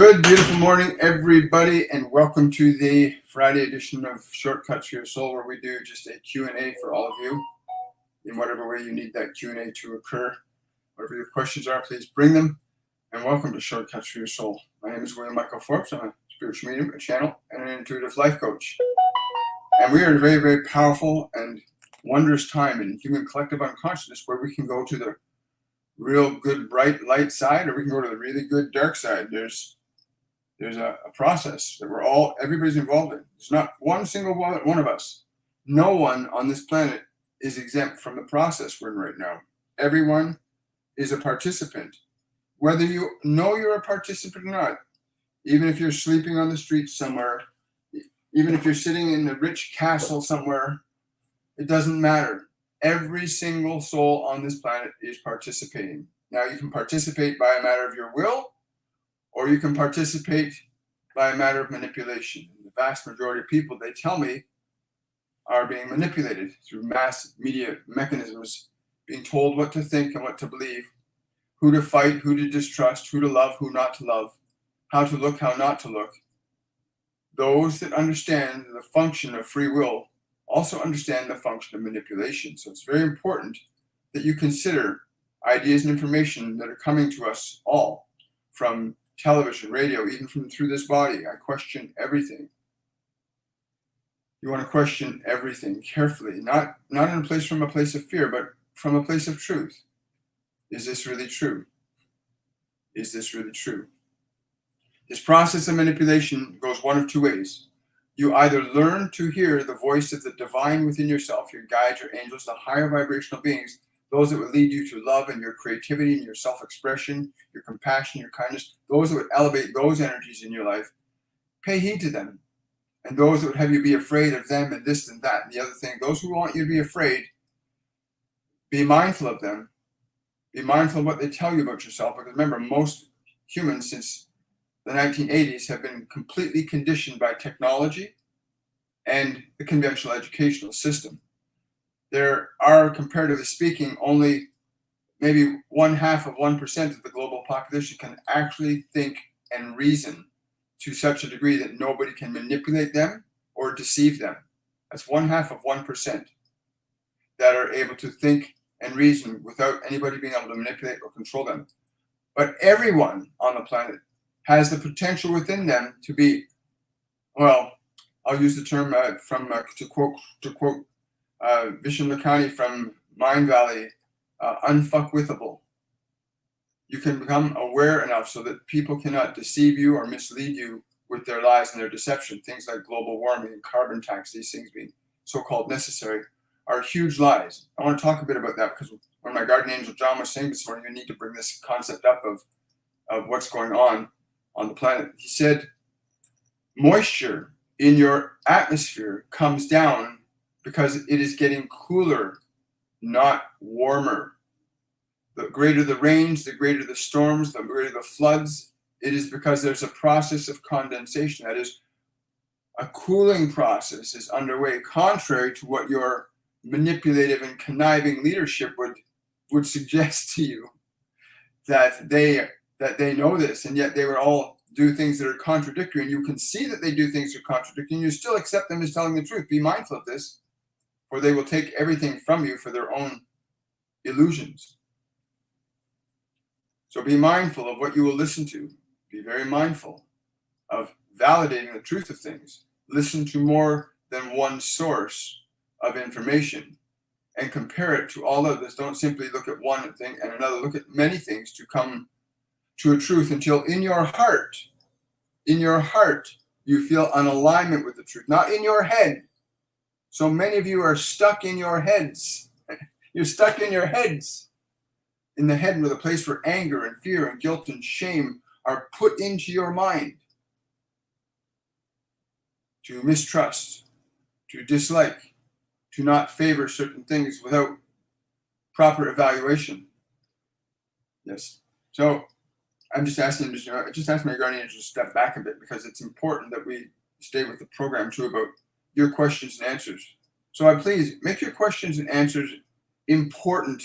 Good, beautiful morning, everybody, and welcome to the Friday edition of Shortcuts for Your Soul, where we do just a Q&A for all of you in whatever way you need that Q&A to occur. Whatever your questions are, please bring them, and welcome to Shortcuts for Your Soul. My name is William Michael Forbes. I'm a spiritual medium, a channel, and an intuitive life coach. And we are in a very, very powerful and wondrous time in human collective unconsciousness where we can go to the real good, bright light side, or we can go to the really good dark side. There's a process that everybody's involved in. There's not one single one of us. No one on this planet is exempt from the process we're in right now. Everyone is a participant. Whether you know you're a participant or not, even if you're sleeping on the street somewhere, even if you're sitting in a rich castle somewhere, it doesn't matter. Every single soul on this planet is participating. Now, you can participate by a matter of your will, or you can participate by a matter of manipulation. The vast majority of people, they tell me, are being manipulated through mass media mechanisms, being told what to think and what to believe, who to fight, who to distrust, who to love, who not to love, how to look, how not to look. Those that understand the function of free will also understand the function of manipulation. So it's very important that you consider ideas and information that are coming to us all from television, radio, even from through this body. I question everything. You want to question everything carefully, not from a place of fear, but from a place of truth. Is this really true? Is this really true? This process of manipulation goes one of two ways. You either learn to hear the voice of the divine within yourself, your guides, your angels, the higher vibrational beings, those that would lead you to love and your creativity and your self-expression, your compassion, your kindness, those that would elevate those energies in your life. Pay heed to them. And those that would have you be afraid of them and this and that and the other thing, those who want you to be afraid, be mindful of them. Be mindful of what they tell you about yourself. Because remember, most humans since the 1980s have been completely conditioned by technology and the conventional educational system. There are, comparatively speaking, only maybe 0.5% of the global population can actually think and reason to such a degree that nobody can manipulate them or deceive them. That's 0.5% that are able to think and reason without anybody being able to manipulate or control them. But everyone on the planet has the potential within them to be, well, I'll use the term to quote Vishen Lakhani from Mind Valley, unfuckwithable. You can become aware enough so that people cannot deceive you or mislead you with their lies and their deception. Things like global warming and carbon tax, these things being so-called necessary, are huge lies. I want to talk a bit about that because when my guardian angel John was saying this morning, you need to bring this concept up of what's going on the planet. He said, moisture in your atmosphere comes down because it is getting cooler, not warmer. The greater the rains, the greater the storms, the greater the floods, it is because there's a process of condensation. That is, a cooling process is underway, contrary to what your manipulative and conniving leadership would suggest to you, that they know this, and yet they would all do things that are contradictory, and you can see that they do things that are contradictory, and you still accept them as telling the truth. Be mindful of this, or they will take everything from you for their own illusions. So be mindful of what you will listen to. Be very mindful of validating the truth of things. Listen to more than one source of information and compare it to all others. Don't simply look at one thing and another. Look at many things to come to a truth until in your heart, you feel an alignment with the truth, not in your head. So many of you are stuck in your heads. You're stuck in your heads. In the head, where the place where anger and fear and guilt and shame are put into your mind. To mistrust, to dislike, to not favor certain things without proper evaluation. Yes. So I'm just asking my guardian angel to step back a bit, because it's important that we stay with the program too about your questions and answers. So please make your questions and answers important,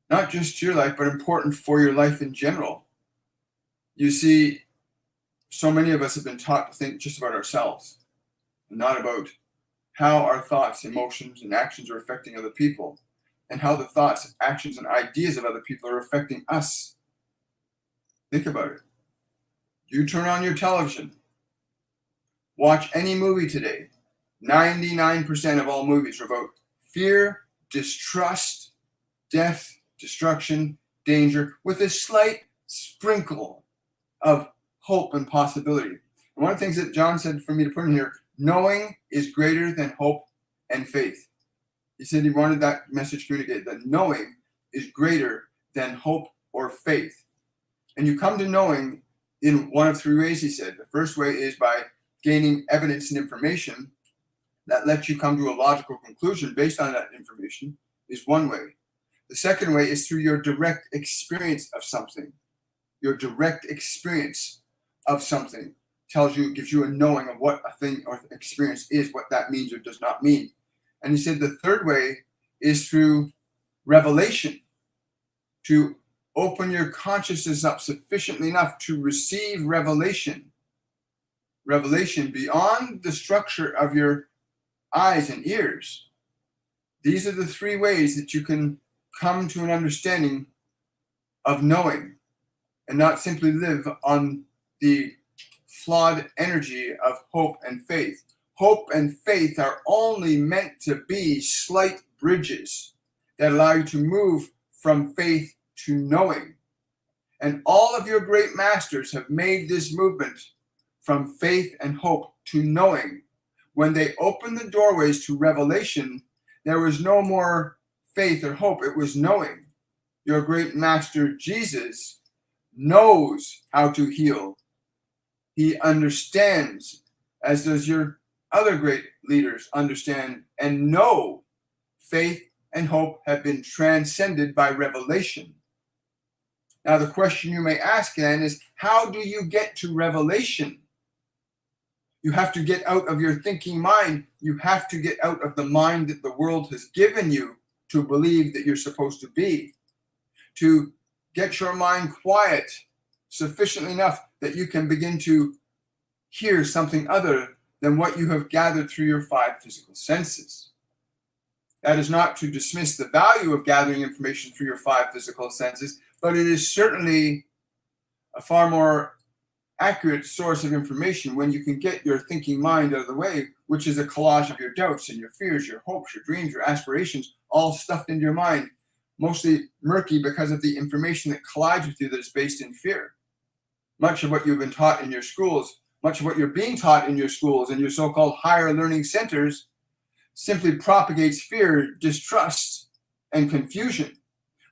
not just to your life, but important for your life in general. You see, so many of us have been taught to think just about ourselves, not about how our thoughts, emotions, and actions are affecting other people, and how the thoughts, actions, and ideas of other people are affecting us. Think about it. You turn on your television, watch any movie today. 99% of all movies are about fear, distrust, death, destruction, danger, with a slight sprinkle of hope and possibility. And one of the things that John said for me to put in here, knowing is greater than hope and faith. He said he wanted that message communicated, that knowing is greater than hope or faith. And you come to knowing in one of three ways, he said. The first way is by gaining evidence and information that lets you come to a logical conclusion based on that information, is one way. The second way is through your direct experience of something. Your direct experience of something gives you a knowing of what a thing or experience is, what that means or does not mean. And he said the third way is through revelation, to open your consciousness up sufficiently enough to receive revelation. Revelation beyond the structure of your eyes and ears. These are the three ways that you can come to an understanding of knowing and not simply live on the flawed energy of hope and faith. Hope and faith are only meant to be slight bridges that allow you to move from faith to knowing. And all of your great masters have made this movement from faith and hope to knowing. When they opened the doorways to revelation, there was no more faith or hope. It was knowing. Your great master, Jesus, knows how to heal. He understands, as does your other great leaders understand and know. Faith and hope have been transcended by revelation. Now, the question you may ask then is, how do you get to revelation? You have to get out of your thinking mind. You have to get out of the mind that the world has given you to believe that you're supposed to be. To get your mind quiet sufficiently enough that you can begin to hear something other than what you have gathered through your five physical senses. That is not to dismiss the value of gathering information through your five physical senses, but it is certainly a far more accurate source of information when you can get your thinking mind out of the way, which is a collage of your doubts and your fears, your hopes, your dreams, your aspirations, all stuffed into your mind, mostly murky because of the information that collides with you that is based in fear. Much of what you've been taught in your schools, much of what you're being taught in your schools and your so-called higher learning centers simply propagates fear, distrust, and confusion.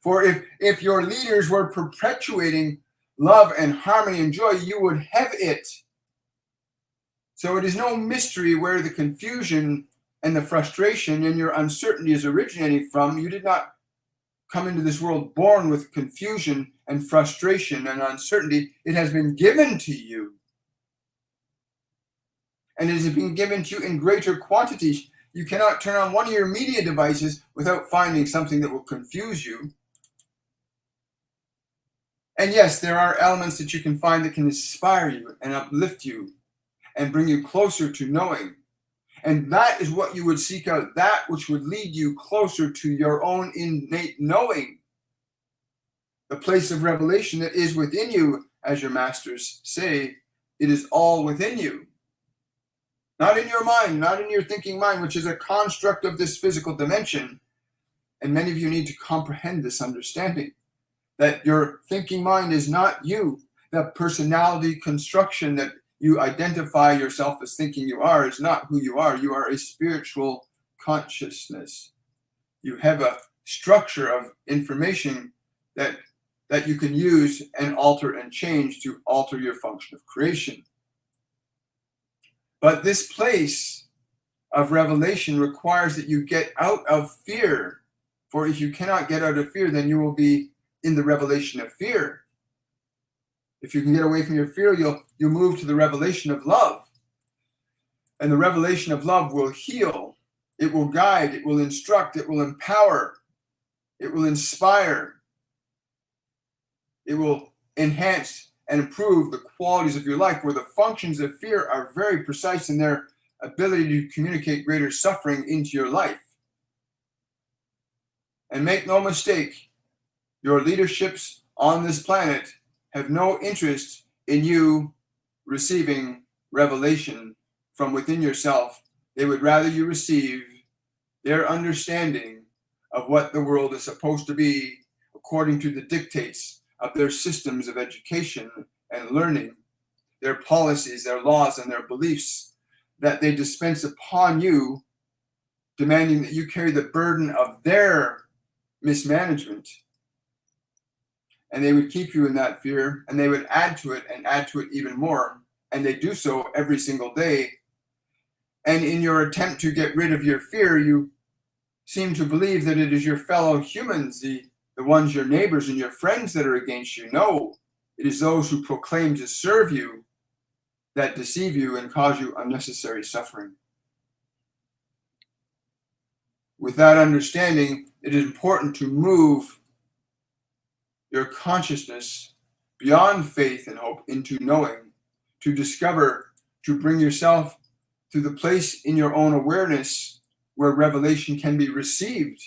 For if your leaders were perpetuating love and harmony and joy, you would have it. So it is no mystery where the confusion and the frustration and your uncertainty is originating from. You did not come into this world born with confusion and frustration and uncertainty. It has been given to you. And it has been given to you in greater quantities. You cannot turn on one of your media devices without finding something that will confuse you. And yes, there are elements that you can find that can inspire you and uplift you and bring you closer to knowing. And that is what you would seek out, that which would lead you closer to your own innate knowing. The place of revelation that is within you, as your masters say, it is all within you. Not in your mind, not in your thinking mind, which is a construct of this physical dimension. And many of you need to comprehend this understanding, that your thinking mind is not you. That personality construction that you identify yourself as thinking you are is not who you are. You are a spiritual consciousness. You have a structure of information that you can use and alter and change to alter your function of creation. But this place of revelation requires that you get out of fear. For if you cannot get out of fear, then you will be in the revelation of fear. If you can get away from your fear, you'll move to the revelation of love. And the revelation of love will heal. It will guide. It will instruct. It will empower. It will inspire. It will enhance and improve the qualities of your life, where the functions of fear are very precise in their ability to communicate greater suffering into your life. And make no mistake, your leaderships on this planet have no interest in you receiving revelation from within yourself. They would rather you receive their understanding of what the world is supposed to be according to the dictates of their systems of education and learning, their policies, their laws, and their beliefs that they dispense upon you, demanding that you carry the burden of their mismanagement. And they would keep you in that fear, and they would add to it and add to it even more. And they do so every single day. And in your attempt to get rid of your fear, you seem to believe that it is your fellow humans, the ones, your neighbors and your friends, that are against you. No, it is those who proclaim to serve you that deceive you and cause you unnecessary suffering. With that understanding, it is important to move your consciousness beyond faith and hope into knowing, to discover, to bring yourself to the place in your own awareness where revelation can be received,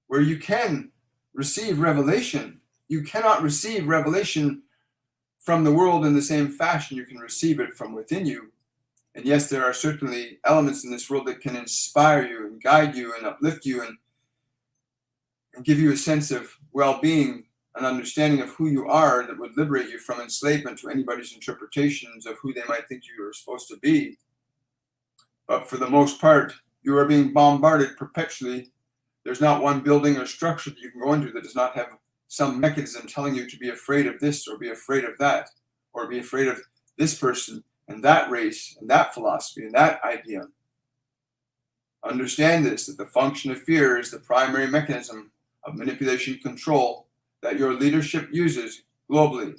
where you can receive revelation. You cannot receive revelation from the world in the same fashion you can receive it from within you. And yes, there are certainly elements in this world that can inspire you and guide you and uplift you and give you a sense of well-being, an understanding of who you are that would liberate you from enslavement to anybody's interpretations of who they might think you are supposed to be. But for the most part, you are being bombarded perpetually. There's not one building or structure that you can go into that does not have some mechanism telling you to be afraid of this or be afraid of that, or be afraid of this person and that race and that philosophy and that idea. Understand this, that the function of fear is the primary mechanism of manipulation and control that your leadership uses globally.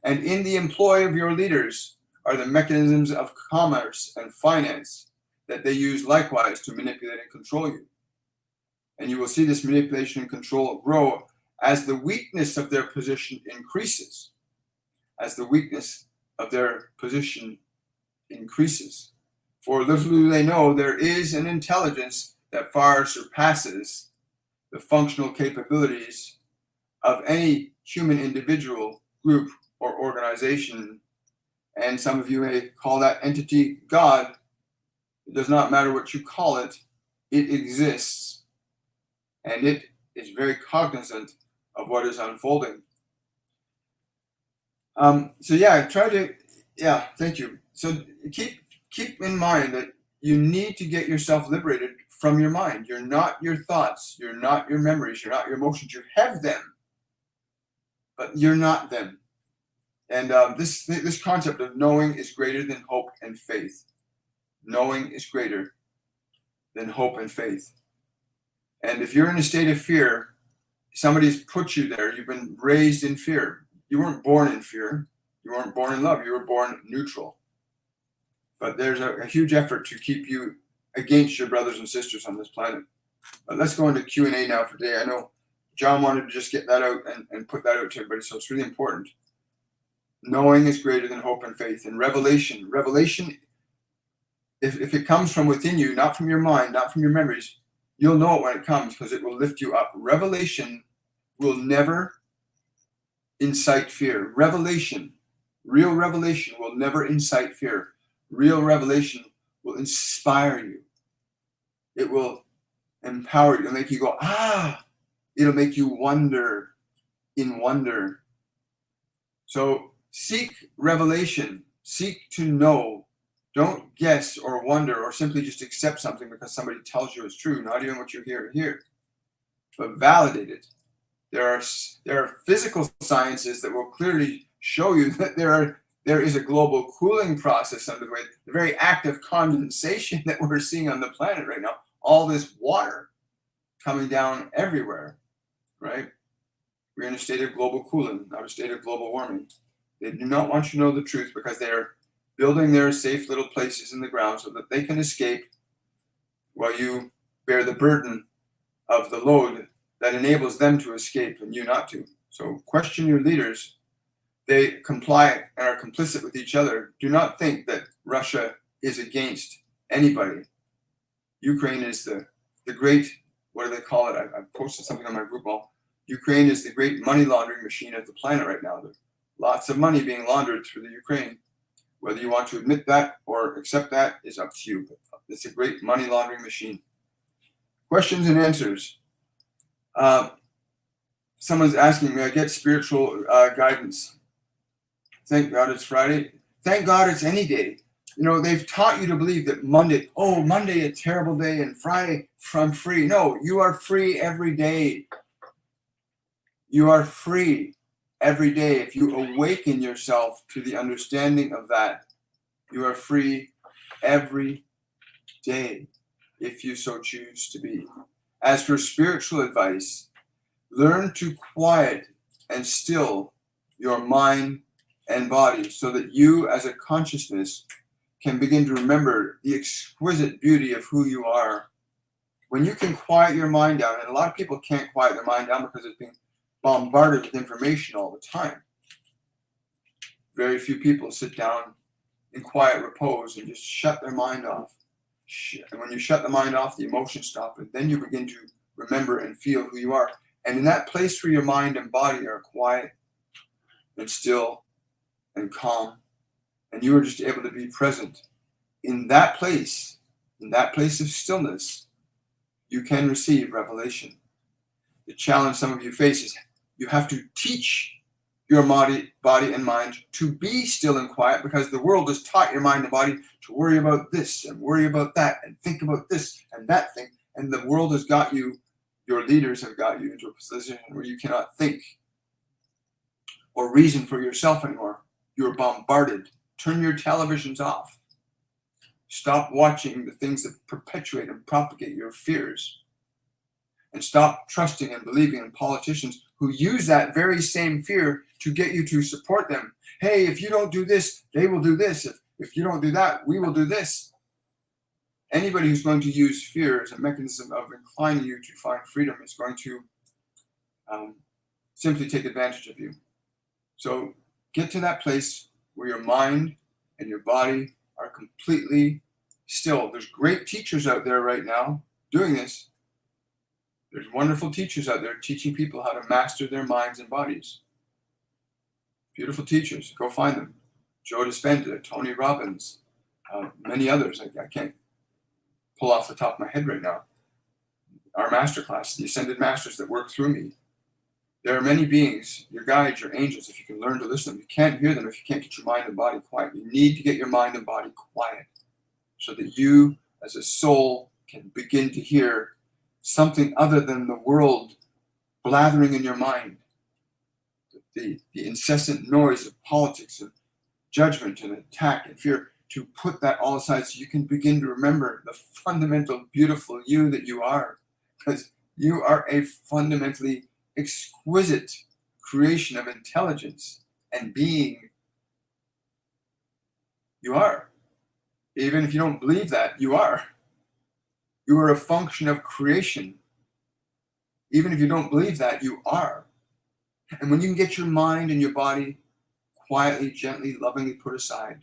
And in the employ of your leaders are the mechanisms of commerce and finance that they use likewise to manipulate and control you. And you will see this manipulation and control grow as the weakness of their position increases. As the weakness of their position increases. For little do they know, there is an intelligence that far surpasses the functional capabilities of any human individual, group, or organization. And some of you may call that entity God. It does not matter what you call it, it exists. And it is very cognizant of what is unfolding. Thank you. So keep in mind that you need to get yourself liberated from your mind. You're not your thoughts. You're not your memories. You're not your emotions. You have them, but you're not them. And this concept of knowing is greater than hope and faith. Knowing is greater than hope and faith. And if you're in a state of fear, somebody's put you there. You've been raised in fear. You weren't born in fear. You weren't born in love. You were born neutral. But there's a huge effort to keep you against your brothers and sisters on this planet. But let's go into Q&A now for today. I know John wanted to just get that out and put that out to everybody, so it's really important. Knowing is greater than hope and faith. And revelation, if it comes from within you, not from your mind, not from your memories, you'll know it when it comes because it will lift you up. Revelation will never incite fear. Real revelation will never incite fear. Real revelation will inspire you. It will empower you. It'll make you go, It'll make you wonder in wonder. So seek revelation. Seek to know. Don't guess or wonder or simply just accept something because somebody tells you it's true, not even what you hear. But validate it. There are physical sciences that will clearly show you that there is a global cooling process underway. The very act of condensation that we're seeing on the planet right now, all this water coming down everywhere, right? We're in a state of global cooling, not a state of global warming. They do not want you to know the truth because they are building their safe little places in the ground so that they can escape while you bear the burden of the load that enables them to escape and you not to. So question your leaders they comply and are complicit with each other. Do not think that Russia is against anybody. Ukraine is the great, what do they call it? I posted something on my group wall. Ukraine is the great money laundering machine of the planet right now. There's lots of money being laundered through the Ukraine. Whether you want to admit that or accept that is up to you. It's a great money laundering machine. Questions and answers. Someone's asking me, I get spiritual guidance. Thank God it's Friday. Thank God it's any day. You know, they've taught you to believe that Monday, a terrible day, and Friday, I'm free. No, you are free every day. You are free every day. If you awaken yourself to the understanding of that, you are free every day, if you so choose to be. As for spiritual advice, learn to quiet and still your mind and body so that you as a consciousness can begin to remember the exquisite beauty of who you are. When you can quiet your mind down, and a lot of people can't quiet their mind down because it's being bombarded with information all the time. Very few people sit down in quiet repose and just shut their mind off. And when you shut the mind off, the emotions stop, and then you begin to remember and feel who you are. And in that place where your mind and body are quiet and still and calm, and you are just able to be present in that place of stillness, you can receive revelation. The challenge some of you face is you have to teach your body and mind to be still and quiet, because the world has taught your mind and body to worry about this and worry about that and think about this and that thing. And the world has got you, your leaders have got you into a position where you cannot think or reason for yourself anymore. You're bombarded. Turn your televisions off. Stop watching the things that perpetuate and propagate your fears. And stop trusting and believing in politicians who use that very same fear to get you to support them. Hey, if you don't do this, they will do this. If you don't do that, we will do this. Anybody who's going to use fear as a mechanism of inclining you to find freedom is going to simply take advantage of you. So get to that place where your mind and your body are completely still. There's great teachers out there right now doing this. There's wonderful teachers out there teaching people how to master their minds and bodies. Beautiful teachers. Go find them. Joe Dispenza, Tony Robbins, many others. I can't pull off the top of my head right now. Our Masterclass, the Ascended Masters that work through me. There are many beings, your guides, your angels, if you can learn to listen. You can't hear them if you can't get your mind and body quiet. You need to get your mind and body quiet so that you, as a soul, can begin to hear something other than the world blathering in your mind. The incessant noise of politics and judgment and attack and fear, to put that all aside so you can begin to remember the fundamental, beautiful you that you are. Because you are a fundamentally exquisite creation of intelligence and being. You are. Even if you don't believe that, you are. You are a function of creation. Even if you don't believe that, you are. And when you can get your mind and your body quietly, gently, lovingly put aside,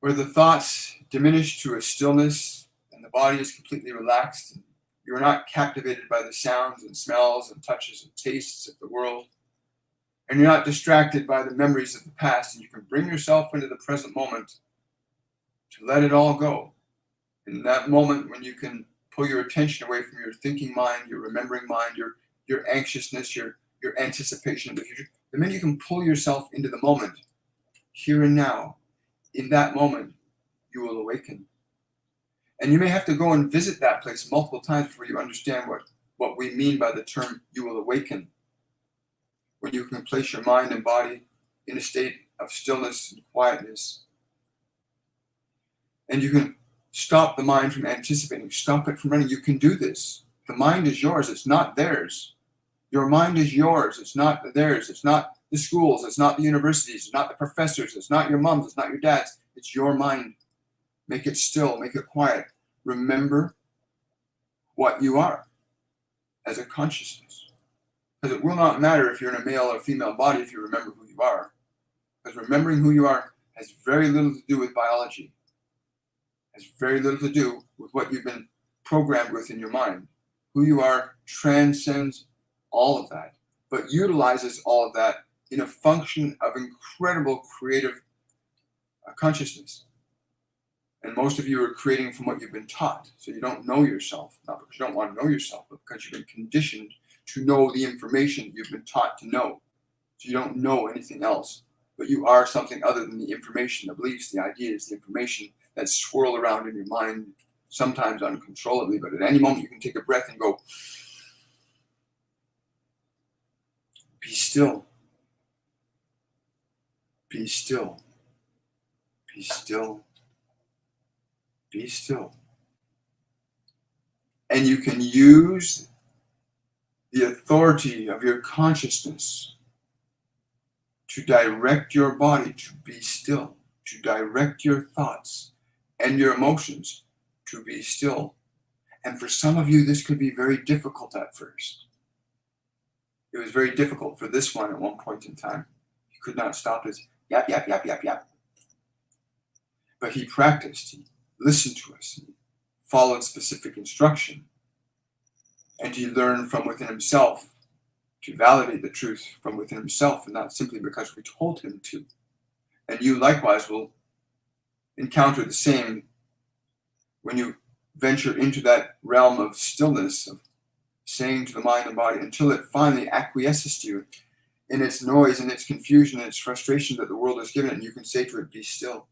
where the thoughts diminish to a stillness and the body is completely relaxed, and you are not captivated by the sounds and smells and touches and tastes of the world, and you're not distracted by the memories of the past, and you can bring yourself into the present moment to let it all go. In that moment when you can pull your attention away from your thinking mind, your remembering mind, your anxiousness, your anticipation of the future, the minute you can pull yourself into the moment, here and now, in that moment, you will awaken. And you may have to go and visit that place multiple times before you understand what we mean by the term you will awaken. When you can place your mind and body in a state of stillness and quietness. And you can stop the mind from anticipating, stop it from running. You can do this. The mind is yours, it's not theirs. Your mind is yours, it's not theirs. It's not the schools, it's not the universities, it's not the professors, it's not your moms, it's not your dads. It's your mind. Make it still, make it quiet. Remember what you are as a consciousness. Because it will not matter if you're in a male or female body if you remember who you you are. Because remembering who you are has very little to do with biology. Has very little to do with what you've been programmed with in your mind. Who you are transcends all of that, but utilizes all of that in a function of incredible creative consciousness. And most of you are creating from what you've been taught. So you don't know yourself, not because you don't want to know yourself, but because you've been conditioned to know the information you've been taught to know. So you don't know anything else, but you are something other than the information, the beliefs, the ideas, the information that swirl around in your mind, sometimes uncontrollably, but at any moment you can take a breath and go, be still. Be still. Be still. Be still. And you can use the authority of your consciousness to direct your body to be still, to direct your thoughts and your emotions to be still. And for some of you, this could be very difficult at first. It was very difficult for this one at one point in time. He could not stop his yap, yap, yap, yap, yap. But he practiced, he listened to us, he followed specific instruction, and he learned from within himself to validate the truth from within himself, and not simply because we told him to. And you likewise will encounter the same when you venture into that realm of stillness, of saying to the mind and body, until it finally acquiesces to you in its noise and its confusion and its frustration that the world has given it, and you can say to it, be still.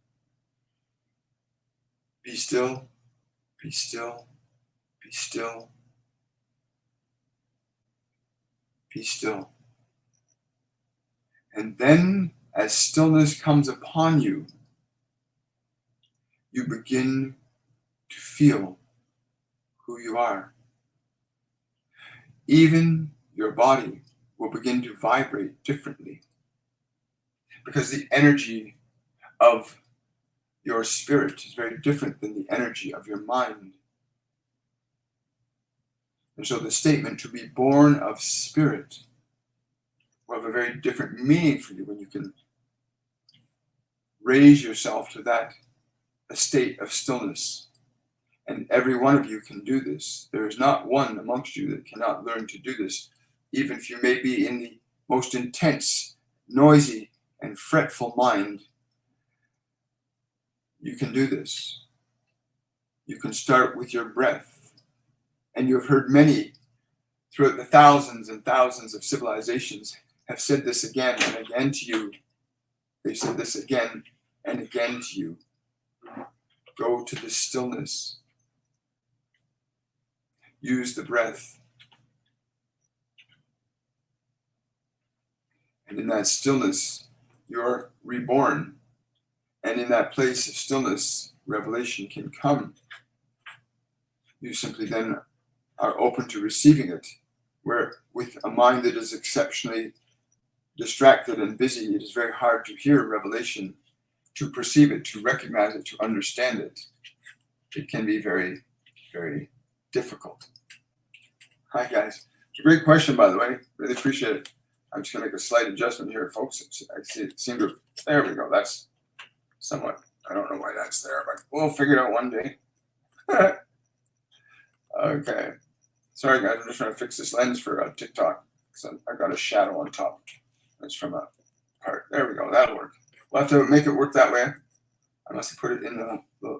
Be still, be still, be still, be still. And then, as stillness comes upon you, you begin to feel who you are. Even your body will begin to vibrate differently, because the energy of your spirit is very different than the energy of your mind. And so the statement, to be born of spirit, will have a very different meaning for you when you can raise yourself to that state of stillness. And every one of you can do this. There is not one amongst you that cannot learn to do this, even if you may be in the most intense, noisy, and fretful mind. You can do this. You can start with your breath. And you have heard many throughout the thousands and thousands of civilizations have said this again and again to you. They've said this again and again to you. Go to the stillness. Use the breath. And in that stillness, you're reborn. And in that place of stillness, revelation can come. You simply then are open to receiving it, where with a mind that is exceptionally distracted and busy, it is very hard to hear revelation, to perceive it, to recognize it, to understand it. It can be very, very difficult. Hi, guys. It's a great question, by the way. Really appreciate it. I'm just going to make a slight adjustment here, folks. I see it seemed to... There we go. That's somewhat... I don't know why that's there, but we'll figure it out one day. Okay. Sorry, guys. I'm just trying to fix this lens for TikTok. So I got a shadow on top. That's from a part. There we go. That'll work. We'll have to make it work that way. I must have put it in the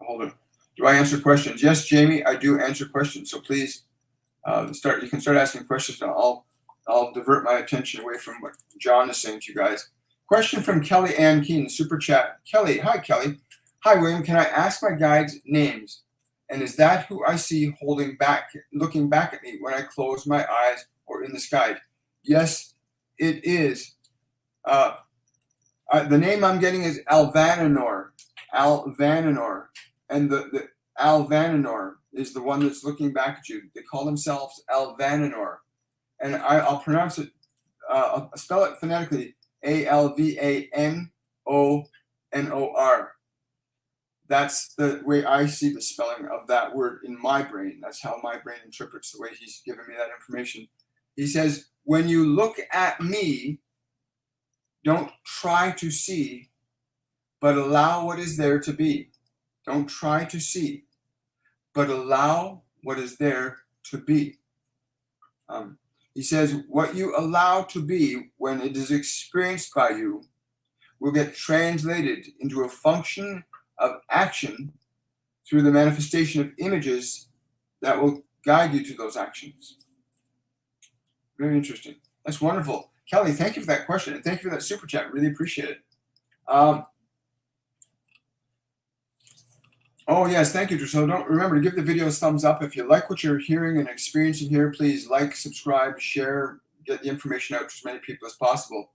holder. Do I answer questions? Yes, Jamie, I do answer questions. So please you can start asking questions now. I'll divert my attention away from what John is saying to you guys. Question from Kelly Ann Keen, super chat. Kelly, hi Kelly. Hi William, can I ask my guides' names? And is that who I see looking back at me when I close my eyes or in this guide? Yes, it is. The name I'm getting is Alvananor. Alvananor. And the Alvananor is the one that's looking back at you. They call themselves Alvananor. And I'll pronounce it, I'll spell it phonetically, Alvanonor. That's the way I see the spelling of that word in my brain. That's how my brain interprets the way he's given me that information. He says, when you look at me, Don't try to see, but allow what is there to be. Don't try to see, but allow what is there to be. He says, what you allow to be when it is experienced by you will get translated into a function of action through the manifestation of images that will guide you to those actions. Very interesting. That's wonderful. Kelly, thank you for that question, and thank you for that super chat. Really appreciate it. Oh, yes, thank you, Drusilla. Don't remember to give the videos thumbs up. If you like what you're hearing and experiencing here, please like, subscribe, share, get the information out to as many people as possible.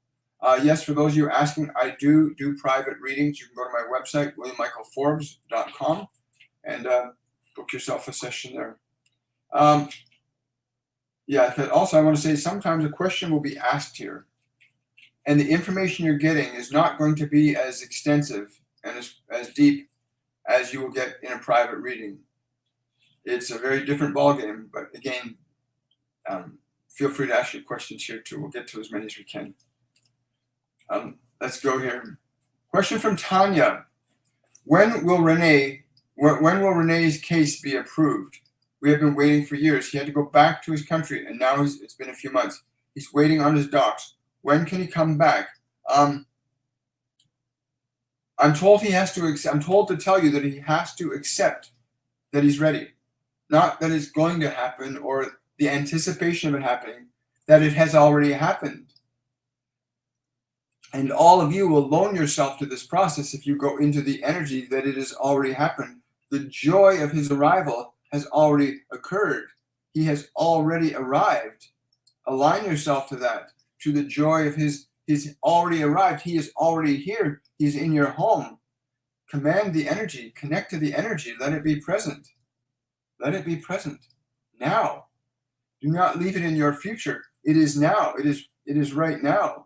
Yes, for those of you asking, I do private readings. You can go to my website, williammichaelforbes.com, and book yourself a session there. Yeah, also I want to say sometimes a question will be asked here, and the information you're getting is not going to be as extensive and as deep as you will get in a private reading. It's a very different ballgame, but again, feel free to ask your questions here too. We'll get to as many as we can. Let's go here. Question from Tanya. When will Renee's case be approved? We have been waiting for years. He had to go back to his country, and now it's been a few months. He's waiting on his docs. When can he come back? I'm told to tell you that he has to accept that he's ready. Not that it's going to happen or the anticipation of it happening, that it has already happened. And all of you will loan yourself to this process if you go into the energy that it has already happened. The joy of his arrival has already occurred. He has already arrived. Align yourself to that, to the joy of he's already arrived. He is already here. He's in your home. Command the energy. Connect to the energy. Let it be present. Let it be present. Now. Do not leave it in your future. It is now. It is right now.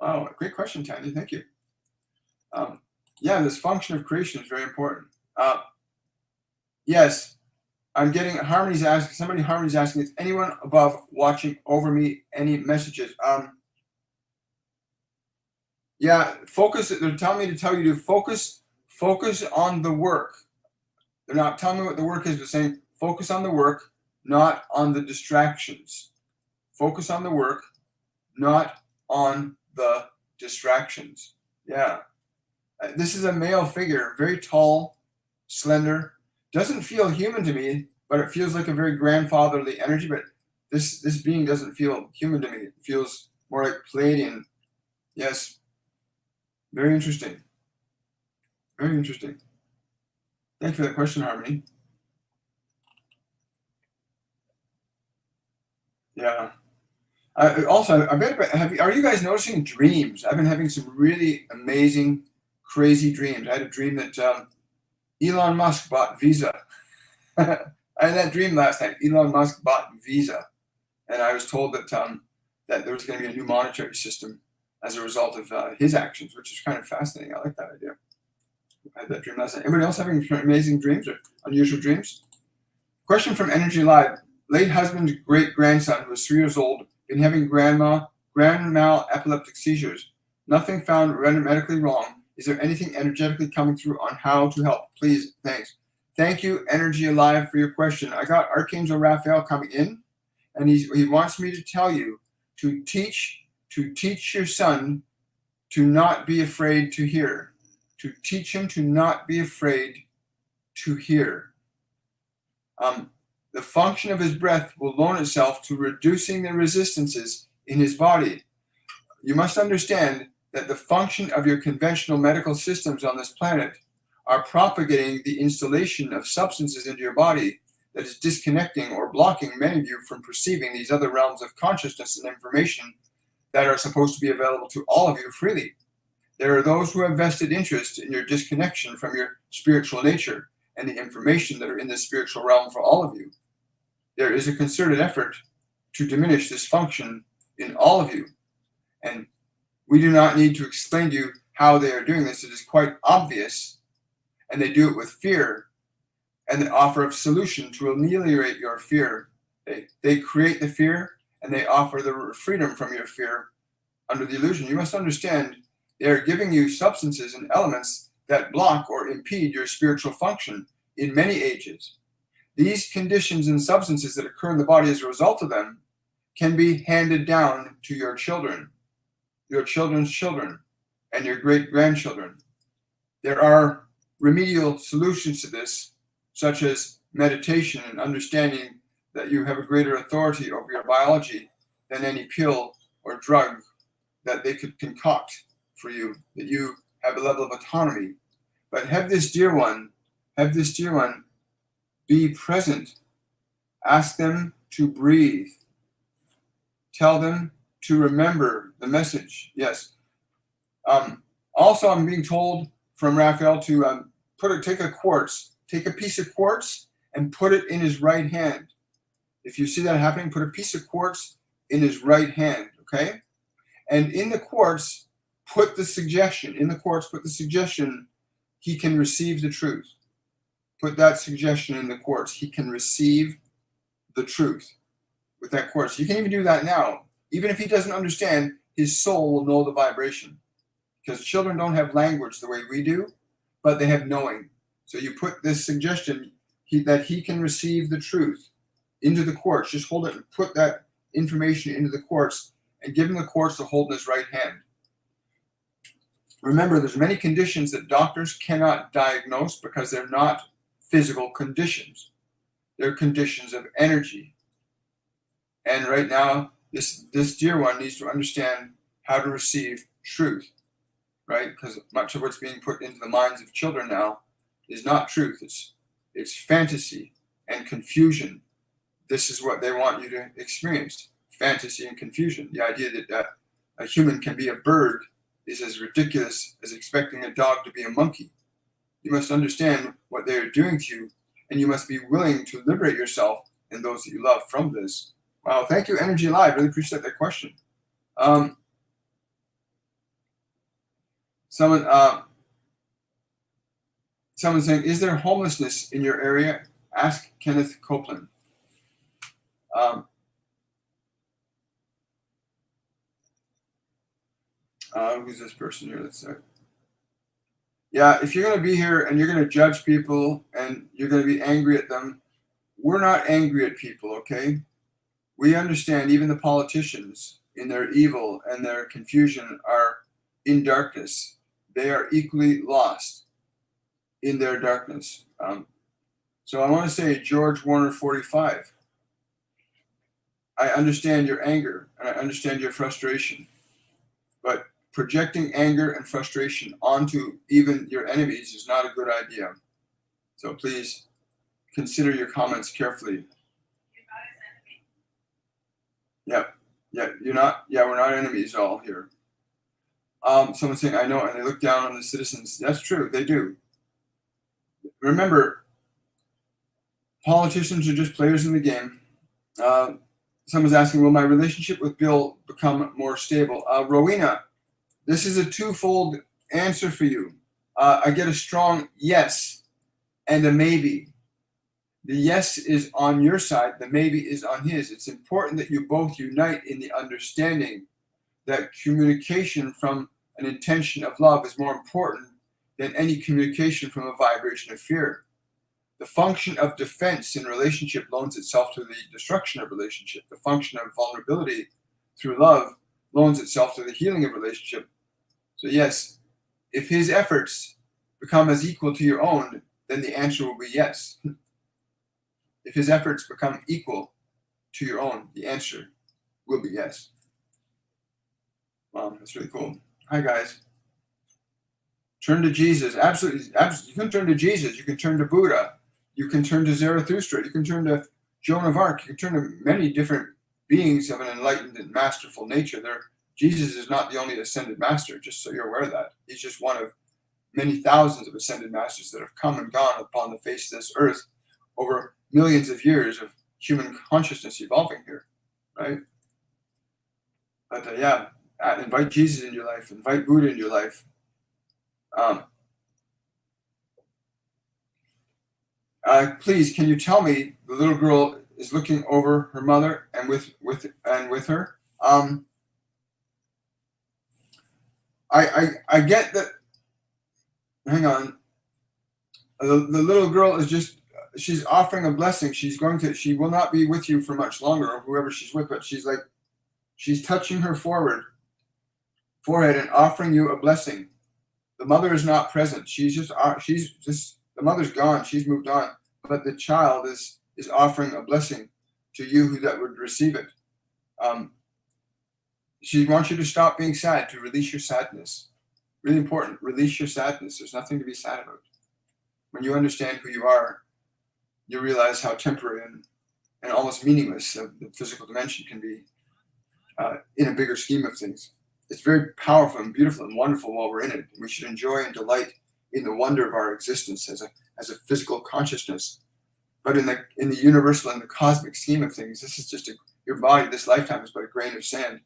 Wow, great question, Tanya. Thank you. Yeah, this function of creation is very important. Yes, I'm getting Harmony's asking. Harmony's asking, is anyone above watching over me? Any messages? Yeah, focus. They're telling me to tell you to focus on the work. They're not telling me what the work is. They're saying focus on the work, not on the distractions. Focus on the work, not on the distractions. Yeah. This is a male figure, very tall, slender. Doesn't feel human to me, but it feels like a very grandfatherly energy. But this being doesn't feel human to me. It feels more like Palladian. Yes. Very interesting. Very interesting. Thank you for that question, Harmony. Yeah. Are you guys noticing dreams? I've been having some really amazing, crazy dreams. I had a dream that Elon Musk bought Visa. I had that dream last night. Elon Musk bought Visa, and I was told that that there was going to be a new monetary system as a result of his actions, which is kind of fascinating. I like that idea. I had that dream last night. Anybody else having amazing dreams or unusual dreams? Question from Energy Live. Late husband's great-grandson, who was 3 years old, been having grand mal epileptic seizures. Nothing found medically wrong. Is there anything energetically coming through on how to help? Please, thanks. Thank you, Energy Alive, for your question. I got Archangel Raphael coming in, and he wants me to tell you to teach your son to not be afraid to hear. To teach him to not be afraid to hear. The function of his breath will loan itself to reducing the resistances in his body. You must understand that the function of your conventional medical systems on this planet are propagating the installation of substances into your body that is disconnecting or blocking many of you from perceiving these other realms of consciousness and information that are supposed to be available to all of you freely. There are those who have vested interest in your disconnection from your spiritual nature and the information that are in the spiritual realm for all of you. There is a concerted effort to diminish this function in all of you. And we do not need to explain to you how they are doing this. It is quite obvious. And they do it with fear and the offer of solution to ameliorate your fear. They create the fear and they offer the freedom from your fear under the illusion. You must understand they are giving you substances and elements that block or impede your spiritual function in many ages. These conditions and substances that occur in the body as a result of them can be handed down to your children, your children's children, and your great-grandchildren. There are remedial solutions to this, such as meditation and understanding that you have a greater authority over your biology than any pill or drug that they could concoct for you, that you have a level of autonomy. But have this dear one be present. Ask them to breathe. Tell them to remember the message. Yes. Also, I'm being told from Raphael to take a piece of quartz and put it in his right hand. If you see that happening, put a piece of quartz in his right hand, okay? And in the quartz, put the suggestion, he can receive the truth. Put that suggestion in the quartz. He can receive the truth with that quartz. You can even do that now. Even if he doesn't understand, his soul will know the vibration. Because children don't have language the way we do, but they have knowing. So you put this suggestion that he can receive the truth into the quartz. Just hold it and put that information into the quartz and give him the quartz to hold in his right hand. Remember, there's many conditions that doctors cannot diagnose because they're not physical conditions. They're conditions of energy. And right now, this dear one needs to understand how to receive truth, right? Because much of what's being put into the minds of children now is not truth. It's fantasy and confusion. This is what they want you to experience. Fantasy and confusion. The idea that a human can be a bird is as ridiculous as expecting a dog to be a monkey. You must understand what they are doing to you, and you must be willing to liberate yourself and those that you love from this. Wow, thank you, Energy Live. Really appreciate that question. Someone's saying, is there homelessness in your area? Ask Kenneth Copeland. Who's this person here? Let's say. Yeah, if you're going to be here and you're going to judge people and you're going to be angry at them, we're not angry at people, okay? We understand even the politicians in their evil and their confusion are in darkness. They are equally lost in their darkness. So I want to say, George Warner 45, I understand your anger and I understand your frustration, but projecting anger and frustration onto even your enemies is not a good idea. So please consider your comments carefully. Yeah, you're not. Yeah, we're not enemies all here. Someone's saying, I know, and they look down on the citizens. That's true, they do. Remember, politicians are just players in the game. Someone's asking, will my relationship with Bill become more stable? Rowena, this is a twofold answer for you. I get a strong yes and a maybe. The yes is on your side, the maybe is on his. It's important that you both unite in the understanding that communication from an intention of love is more important than any communication from a vibration of fear. The function of defense in relationship loans itself to the destruction of relationship. The function of vulnerability through love loans itself to the healing of relationship. So yes, if his efforts become as equal to your own, then the answer will be yes. If his efforts become equal to your own, the answer will be yes. Wow, that's really cool. Hi, guys. Turn to Jesus. Absolutely. You can turn to Jesus. You can turn to Buddha. You can turn to Zarathustra. You can turn to Joan of Arc. You can turn to many different beings of an enlightened and masterful nature. Jesus is not the only ascended master, just so you're aware of that. He's just one of many thousands of ascended masters that have come and gone upon the face of this earth over millions of years of human consciousness evolving here, right? But invite Jesus in your life, invite Buddha in your life. Please, can you tell me the little girl is looking over her mother and with her? I get that. Hang on. The little girl is just, she's offering a blessing. She will not be with you for much longer, or whoever she's with, but she's touching her forehead and offering you a blessing. The mother is not present. The mother's gone. She's moved on, but the child is offering a blessing to you who that would receive it. She wants you to stop being sad, to release your sadness. Really important. Release your sadness. There's nothing to be sad about. When you understand who you are, you realize how temporary and almost meaningless the physical dimension can be in a bigger scheme of things. It's very powerful and beautiful and wonderful while we're in it. We should enjoy and delight in the wonder of our existence as a physical consciousness. But in the universal and the cosmic scheme of things, this is just your body. This lifetime is but a grain of sand.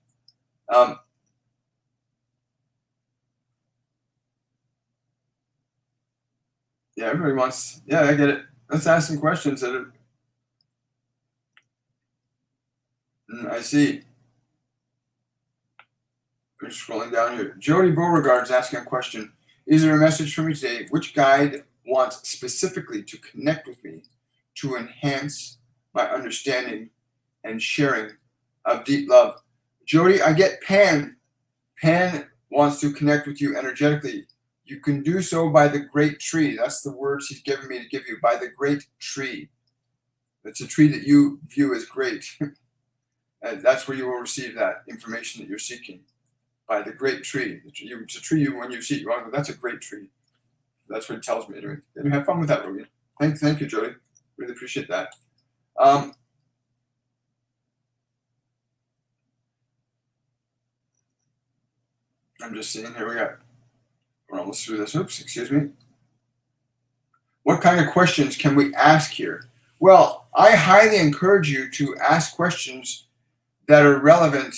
Yeah, everybody wants. Yeah, I get it. Let's ask some questions. I see. We're scrolling down here. Jody Beauregard's asking a question. Is there a message for me today? Which guide wants specifically to connect with me to enhance my understanding and sharing of deep love? Jody, I get Pan. Pan wants to connect with you energetically. You can do so by the great tree. That's the words he's given me to give you. By the great tree. It's a tree that you view as great. And that's where you will receive that information that you're seeking. By the great tree. It's a tree when you see it, well, that's a great tree. That's what it tells me. Anyway, have fun with that, Rogan. Thank you, Jody. Really appreciate that. I'm just seeing here. We're almost through this. Oops, excuse me. What kind of questions can we ask here? Well, I highly encourage you to ask questions that are relevant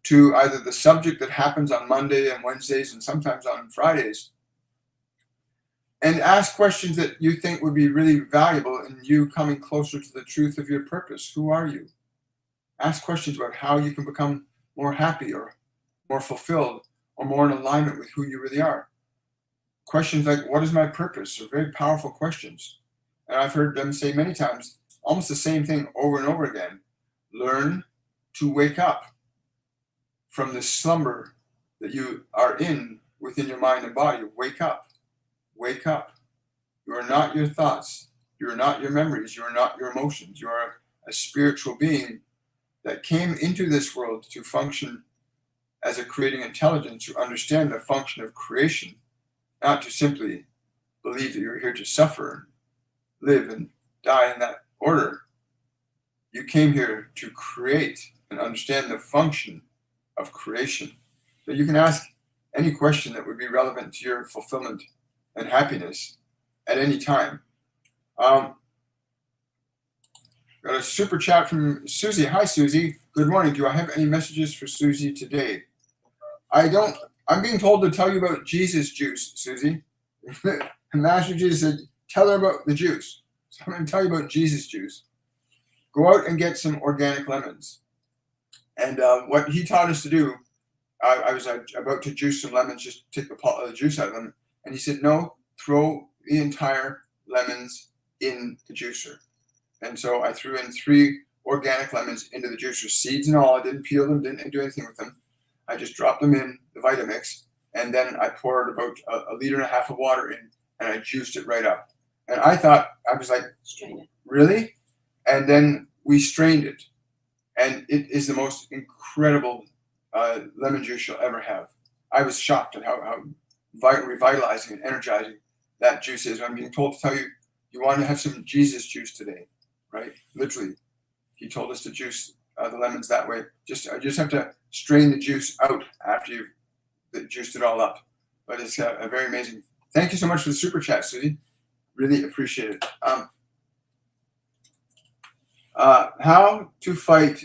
to either the subject that happens on Monday and Wednesdays and sometimes on Fridays. And ask questions that you think would be really valuable in you coming closer to the truth of your purpose. Who are you? Ask questions about how you can become more happy or more fulfilled or more in alignment with who you really are. Questions like, what is my purpose? Are very powerful questions. And I've heard them say many times almost the same thing over and over again. Learn to wake up from the slumber that you are in within your mind and body. Wake up. Wake up. You are not your thoughts. You are not your memories. You are not your emotions. You are a spiritual being that came into this world to function as a creating intelligence, to understand the function of creation, not to simply believe that you're here to suffer, live, and die in that order. You came here to create and understand the function of creation. So you can ask any question that would be relevant to your fulfillment and happiness at any time. Got a super chat from Susie. Hi, Susie. Good morning. Do I have any messages for Susie today? I don't. I'm being told to tell you about Jesus juice, Susie. Master Jesus said, tell her about the juice. So I'm going to tell you about Jesus juice. Go out and get some organic lemons. And what he taught us to do, I was about to juice some lemons, just take the juice out of them. And he said, no, throw the entire lemons in the juicer. And so I threw in 3 organic lemons into the juicer, seeds and all. I didn't peel them, didn't do anything with them. I just dropped them in the Vitamix, and then I poured about a liter and a half of water in, and I juiced it right up. And I thought, I was like, really? And then we strained it. And it is the most incredible lemon juice you'll ever have. I was shocked at how revitalizing and energizing that juice is. I'm being told to tell you, you want to have some Jesus juice today, right? Literally, he told us to juice the lemons that way. I just have to strain the juice out after you've juiced it all up. But it's very amazing. Thank you so much for the super chat, Susie. Really appreciate it. How to fight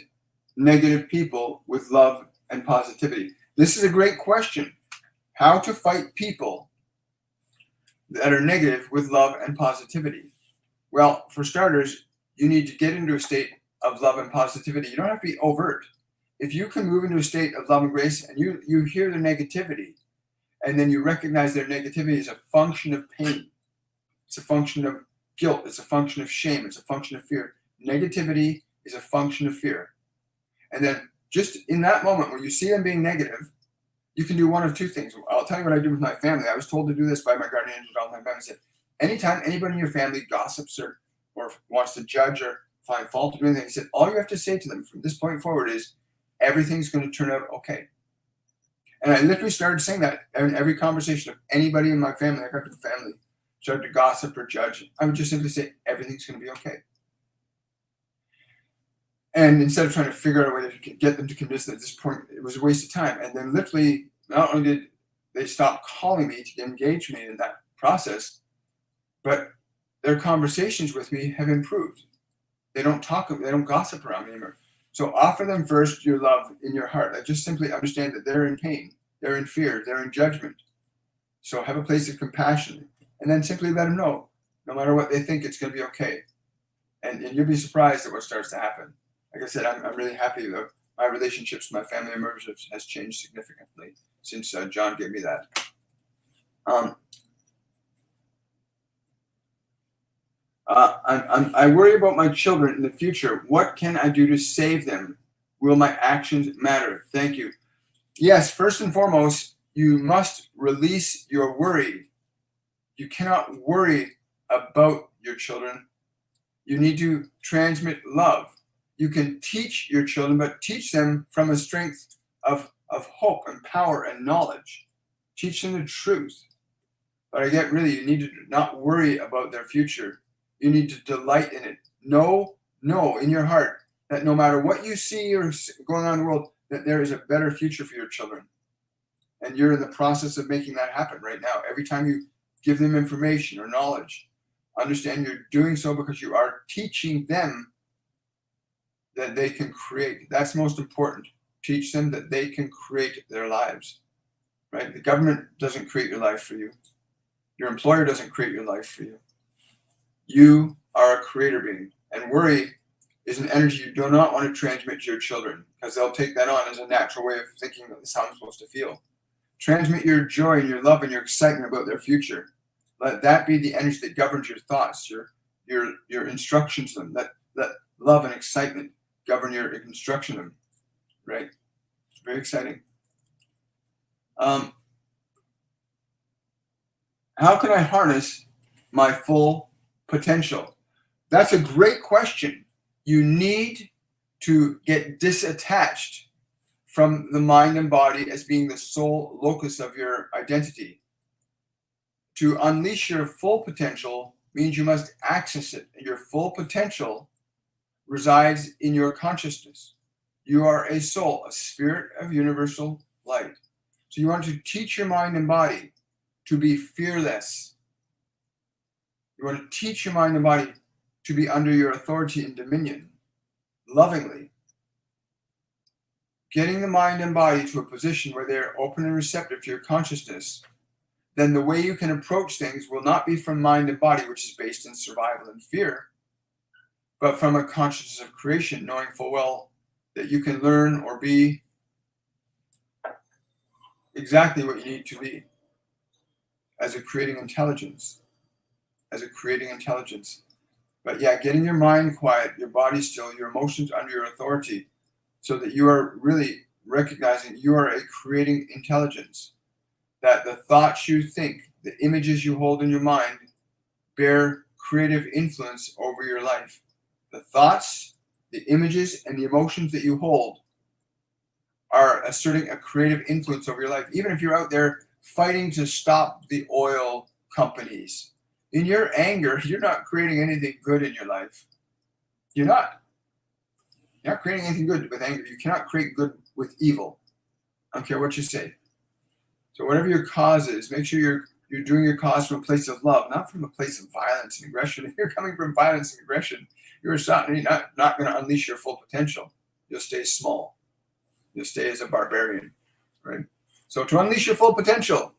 negative people with love and positivity. This is a great question. How to fight people that are negative with love and positivity. Well, for starters, you need to get into a state of love and positivity. You don't have to be overt. If you can move into a state of love and grace and you hear the negativity, And then you recognize their negativity as a function of pain. It's a function of guilt. It's a function of shame. It's a function of fear. Negativity is a function of fear. And then just in that moment when you see them being negative, you can do one of two things. I'll tell you what I do with my family. I was told to do this by my guardian angel all the time. I said, anytime anybody in your family gossips or wants to judge or find fault or do anything, he said, all you have to say to them from this point forward is, everything's going to turn out okay. And I literally started saying that in every conversation of anybody in my family, I got to the family, started to gossip or judge. I would just simply say, everything's going to be okay. And instead of trying to figure out a way to get them to convince them at this point, it was a waste of time. And then literally, not only did they stop calling me to engage me in that process, but their conversations with me have improved. They don't gossip around me anymore. So offer them first your love in your heart. I just simply understand that they're in pain, they're in fear, they're in judgment. So have a place of compassion, and then simply let them know, no matter what they think, it's going to be okay. And you'll be surprised at what starts to happen. Like I said, I'm really happy that my relationships with my family members has changed significantly since John gave me that. I worry about my children in the future. What can I do to save them? Will my actions matter? Thank you. Yes, first and foremost, you must release your worry. You cannot worry about your children. You need to transmit love. You can teach your children, but teach them from a strength of hope and power and knowledge. Teach them the truth. But I get really, you need to not worry about their future. You need to delight in it. Know in your heart that no matter what you see or going on in the world, that there is a better future for your children. And you're in the process of making that happen right now. Every time you give them information or knowledge, understand you're doing so because you are teaching them that they can create. That's most important. Teach them that they can create their lives, right? The government doesn't create your life for you. Your employer doesn't create your life for you. You are a creator being. And worry is an energy you do not want to transmit to your children because they'll take that on as a natural way of thinking that this is how I'm supposed to feel. Transmit your joy and your love and your excitement about their future. Let that be the energy that governs your thoughts, your instructions to them. Let love and excitement govern your instruction to them, right? It's very exciting. How can I harness my full potential? That's a great question. You need to get disattached from the mind and body as being the sole locus of your identity. To unleash your full potential means you must access it. Your full potential resides in your consciousness. You are a soul, a spirit of universal light. So you want to teach your mind and body to be fearless. You want to teach your mind and body to be under your authority and dominion, lovingly. Getting the mind and body to a position where they're open and receptive to your consciousness, then the way you can approach things will not be from mind and body, which is based in survival and fear, but from a consciousness of creation, knowing full well that you can learn or be exactly what you need to be as a creating intelligence. But yeah, getting your mind quiet, your body still, your emotions under your authority, so that you are really recognizing you are a creating intelligence, that the thoughts you think, the images you hold in your mind bear creative influence over your life. The thoughts, the images, and the emotions that you hold are asserting a creative influence over your life. Even if you're out there fighting to stop the oil companies, in your anger, you're not creating anything good in your life. You're not creating anything good with anger. You cannot create good with evil. I don't care what you say. So whatever your cause is, make sure you're doing your cause from a place of love, not from a place of violence and aggression. If you're coming from violence and aggression, you're certainly not going to unleash your full potential. You'll stay small. You'll stay as a barbarian, right? So to unleash your full potential,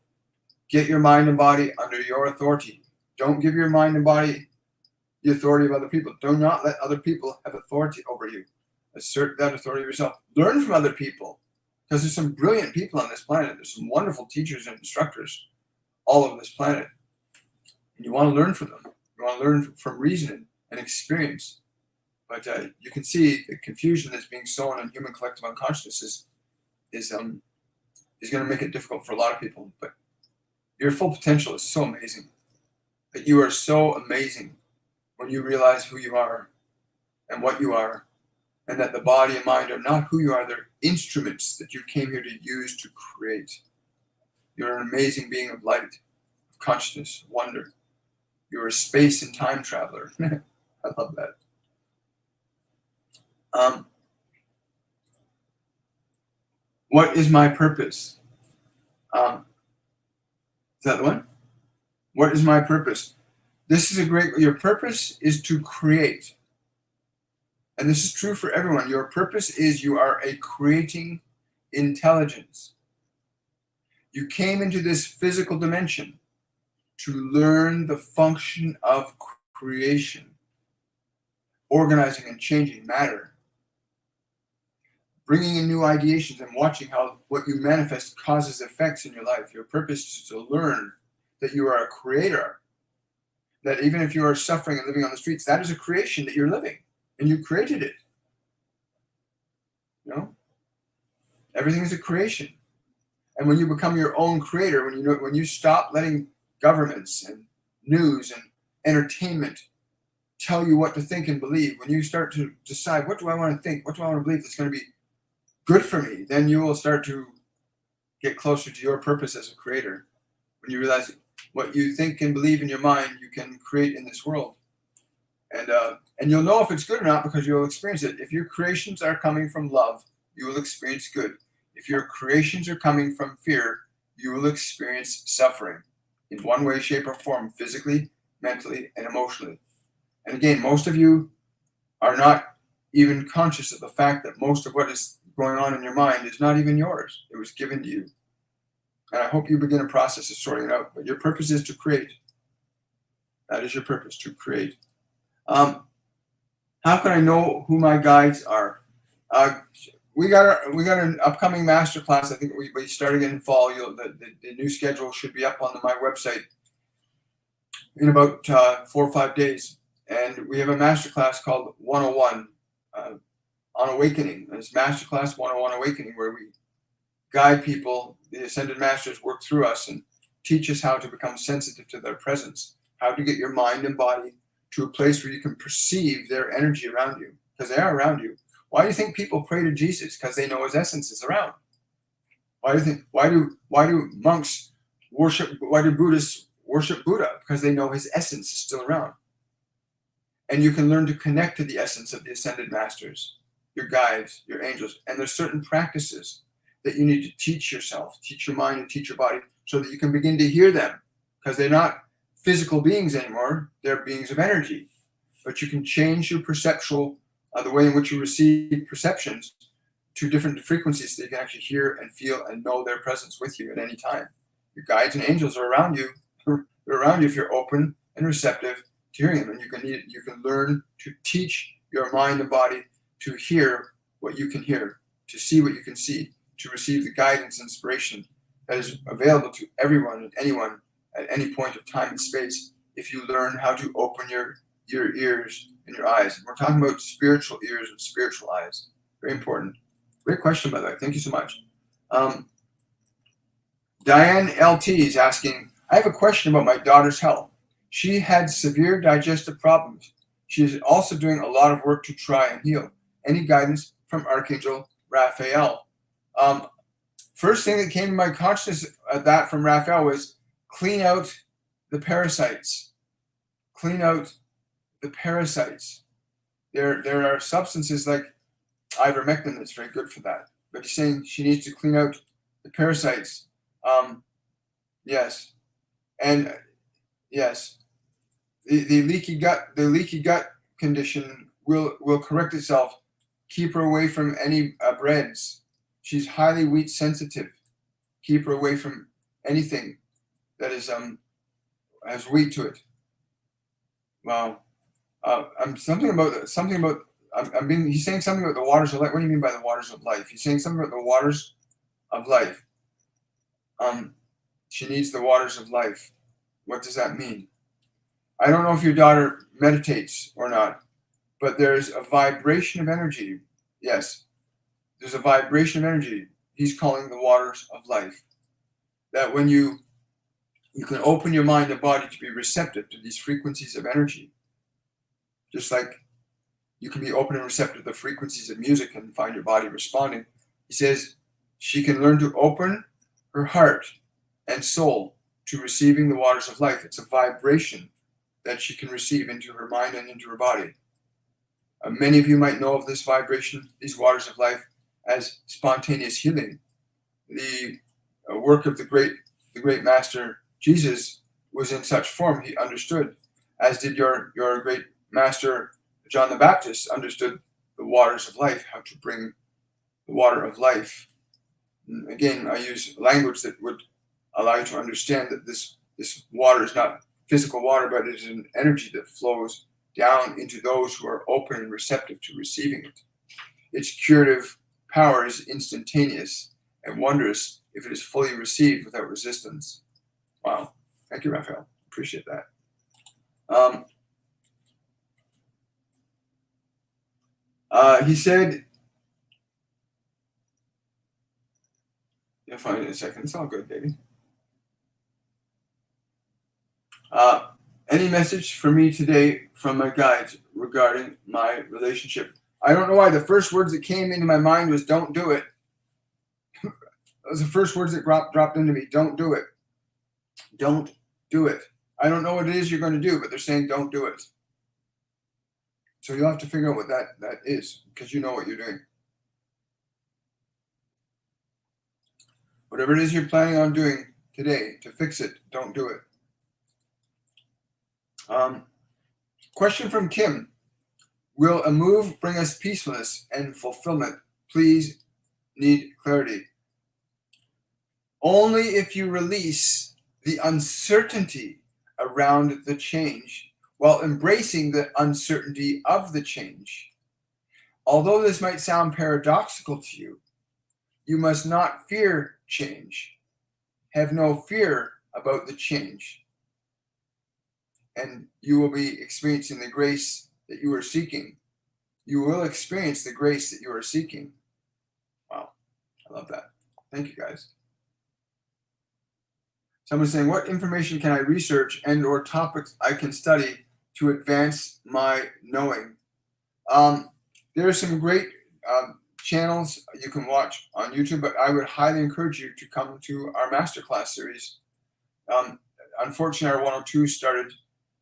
get your mind and body under your authority. Don't give your mind and body the authority of other people. Do not let other people have authority over you. Assert that authority yourself. Learn from other people, Because there's some brilliant people on this planet. There's some wonderful teachers and instructors all over this planet. And you want to learn from them. You want to learn from reason and experience. But you can see the confusion that's being sown in human collective unconsciousness is going to make it difficult for a lot of people. But your full potential is so amazing. That you are so amazing when you realize who you are and what you are, and that the body and mind are not who you are. They're instruments that you came here to use to create. You're an amazing being of light, of consciousness, wonder. You're a space and time traveler. I love that. What is my purpose? Is that the one? What is my purpose? This is your purpose is to create. And this is true for everyone. Your purpose is you are a creating intelligence. You came into this physical dimension to learn the function of creation, organizing and changing matter, bringing in new ideations and watching how what you manifest causes effects in your life. Your purpose is to learn that you are a creator, that even if you are suffering and living on the streets, that is a creation that you're living, and you created it. You know? Everything is a creation. And when you become your own creator, when you stop letting governments and news and entertainment tell you what to think and believe, when you start to decide, what do I want to think, what do I want to believe that's going to be good for me, then you will start to get closer to your purpose as a creator. When you realize what you think and believe in your mind, you can create in this world. And you'll know if it's good or not because you'll experience it. If your creations are coming from love, you will experience good. If your creations are coming from fear, you will experience suffering in one way, shape, or form, physically, mentally, and emotionally. And again, most of you are not even conscious of the fact that most of what is going on in your mind is not even yours. It was given to you. And I hope you begin a process of sorting it out. But your purpose is to create. That is your purpose, to create. How can I know who my guides are? We got an upcoming masterclass. I think we started in fall. The new schedule should be up on my website in about 4 or 5 days. And we have a masterclass called 101 on Awakening. And it's Masterclass 101 Awakening, where we guide people. The Ascended Masters work through us and teach us how to become sensitive to their presence, how to get your mind and body to a place where you can perceive their energy around you, because they are around you. Why do you think people pray to Jesus? Because they know his essence is around. Why do monks worship? Why do Buddhists worship Buddha? Because they know his essence is still around. And you can learn to connect to the essence of the Ascended Masters, your guides, your angels. And there's certain practices that you need to teach yourself, teach your mind and teach your body, so that you can begin to hear them, because they're not physical beings anymore. They're beings of energy. But you can change your perceptual, the way in which you receive perceptions to different frequencies so you can actually hear and feel and know their presence with you at any time. Your guides and angels are around you. They're around you if you're open and receptive to hearing them. And you can learn to teach your mind and body to hear what you can hear, to see what you can see, to receive the guidance and inspiration that is available to everyone and anyone at any point of time and space if you learn how to open your ears and your eyes. And we're talking about spiritual ears and spiritual eyes. Very important. Great question, by the way. Thank you so much. Diane LT is asking, I have a question about my daughter's health. She had severe digestive problems. She is also doing a lot of work to try and heal. Any guidance from Archangel Raphael? First thing that came to my consciousness at that from Raphael was clean out the parasites. Clean out the parasites. There are substances like ivermectin that's very good for that. But he's saying she needs to clean out the parasites. Yes. And yes. The leaky gut condition will correct itself. Keep her away from any breads. She's highly wheat sensitive. Keep her away from anything that is has wheat to it. Wow. He's saying something about the waters of life. What do you mean by the waters of life? He's saying something about the waters of life. She needs the waters of life. What does that mean? I don't know if your daughter meditates or not, but there's a vibration of energy. Yes, there's a vibration of energy. He's calling the waters of life. That when you can open your mind and body to be receptive to these frequencies of energy, just like you can be open and receptive to the frequencies of music and find your body responding. He says she can learn to open her heart and soul to receiving the waters of life. It's a vibration that she can receive into her mind and into her body. Many of you might know of this vibration, these waters of life, as spontaneous healing. The work of the great Master Jesus was in such form. He understood, as did your great Master John the Baptist understood the waters of life, how to bring the water of life. And again, I use language that would allow you to understand that this water is not physical water, but it is an energy that flows down into those who are open and receptive to receiving it. Its curative power is instantaneous and wondrous if it is fully received without resistance. Wow. Thank you, Raphael. Appreciate that. He said, you'll find it in a second. It's all good, baby. Any message for me today from my guides regarding my relationship? I don't know why. The first words that came into my mind was "don't do it." Those are the first words that dropped into me. Don't do it. Don't do it. I don't know what it is you're going to do, but they're saying don't do it. So you'll have to figure out what that is, because you know what you're doing. Whatever it is you're planning on doing today to fix it, don't do it. Question from Kim. Will a move bring us peacefulness and fulfillment? Please, need clarity. Only if you release the uncertainty around the change while embracing the uncertainty of the change. Although this might sound paradoxical to you, you must not fear change. Have no fear about the change. And you will be experiencing the grace that you are seeking. You will experience the grace that you are seeking. Wow, I love that. Thank you, guys. Someone's saying, what information can I research and or topics I can study to advance my knowing? There are some great channels you can watch on YouTube, but I would highly encourage you to come to our Masterclass series. Unfortunately, our 102 started,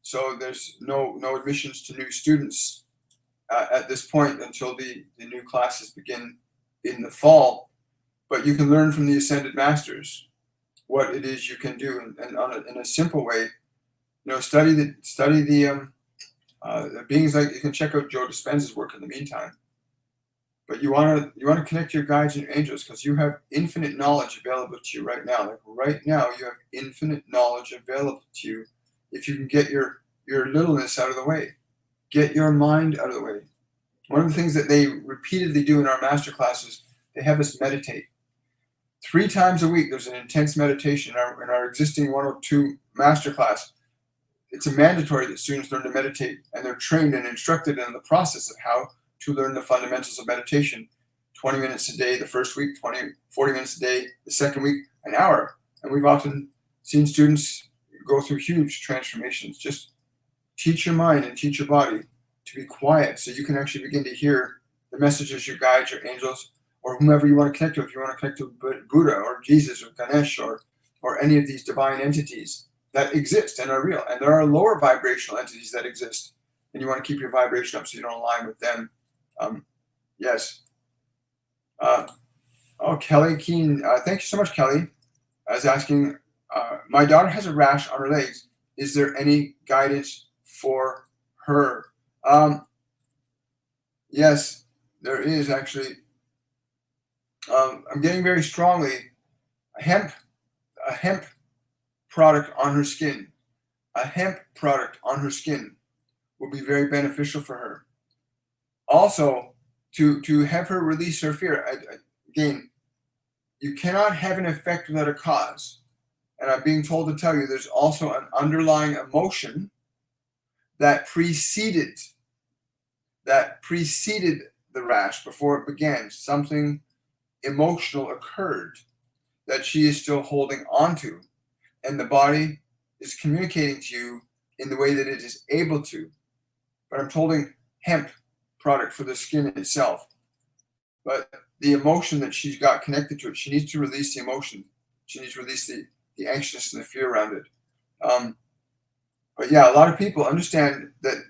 so there's no admissions to new students at this point until the new classes begin in the fall. But you can learn from the Ascended Masters what it is you can do, and in a simple way, study the beings. Like, you can check out Joe Dispenza's work in the meantime. But you want to connect to your guides and your angels, because you have infinite knowledge available to you right now. Like right now, you have infinite knowledge available to you if you can get your littleness out of the way, get your mind out of the way. One of the things that they repeatedly do in our master classes, they have us meditate. 3 times a week, there's an intense meditation in our existing 102 masterclass. It's a mandatory that students learn to meditate, and they're trained and instructed in the process of how to learn the fundamentals of meditation. 20 minutes a day the first week, 40 minutes a day the second week, an hour. And we've often seen students go through huge transformations. Just teach your mind and teach your body to be quiet so you can actually begin to hear the messages your guides, your angels, or whomever you want to connect to. If you want to connect to Buddha or Jesus or Ganesh or any of these divine entities that exist and are real. And there are lower vibrational entities that exist, and you want to keep your vibration up so you don't align with them. Yes. Kelly Keen. Thank you so much, Kelly. I was asking, my daughter has a rash on her legs. Is there any guidance for her? Yes, there is actually. I'm getting very strongly a hemp product on her skin. A hemp product on her skin will be very beneficial for her. Also, to have her release her fear. Again, You cannot have an effect without a cause. And I'm being told to tell you there's also an underlying emotion that preceded the rash before it began. Something emotional occurred that she is still holding on to. And the body is communicating to you in the way that it is able to. But I'm holding hemp product for the skin itself. But the emotion that she's got connected to it, she needs to release the emotion. She needs to release the anxiousness and the fear around it. But yeah, a lot of people understand that